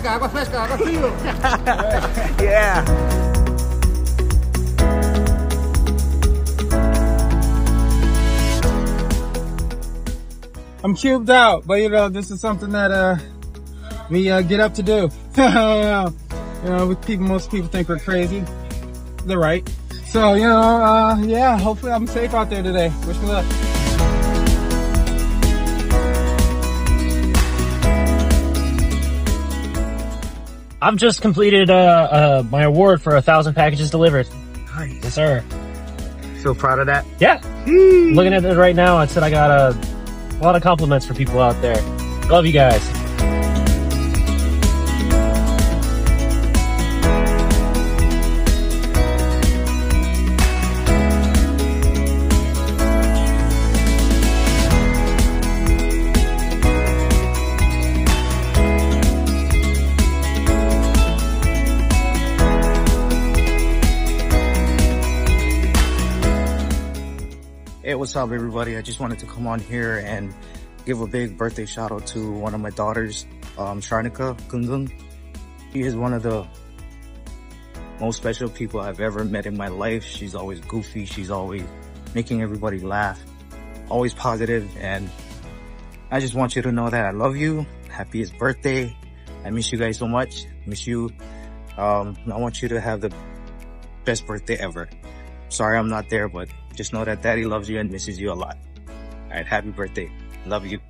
agua frío. Yeah. I'm cubed out, but you know, this is something that we get up to do. You know, most people think we're crazy. They're right. So, you know, yeah, hopefully I'm safe out there today. Wish me luck. I've just completed my award for 1,000 packages delivered. Nice. Yes, sir. Feel proud of that? Yeah. Looking at it right now, I said I got a lot of compliments for people out there. Love you guys. Hey, what's up everybody? I just wanted to come on here and give a big birthday shout out to one of my daughters, Sharnika Gungung. She is one of the most special people I've ever met in my life. She's always goofy, she's always making everybody laugh, always positive, and I just want you to know that I love you. Happiest birthday. I miss you guys so much. Miss you. I want you to have the best birthday ever. Sorry I'm not there, but just know that daddy loves you and misses you a lot. All right, happy birthday. Love you.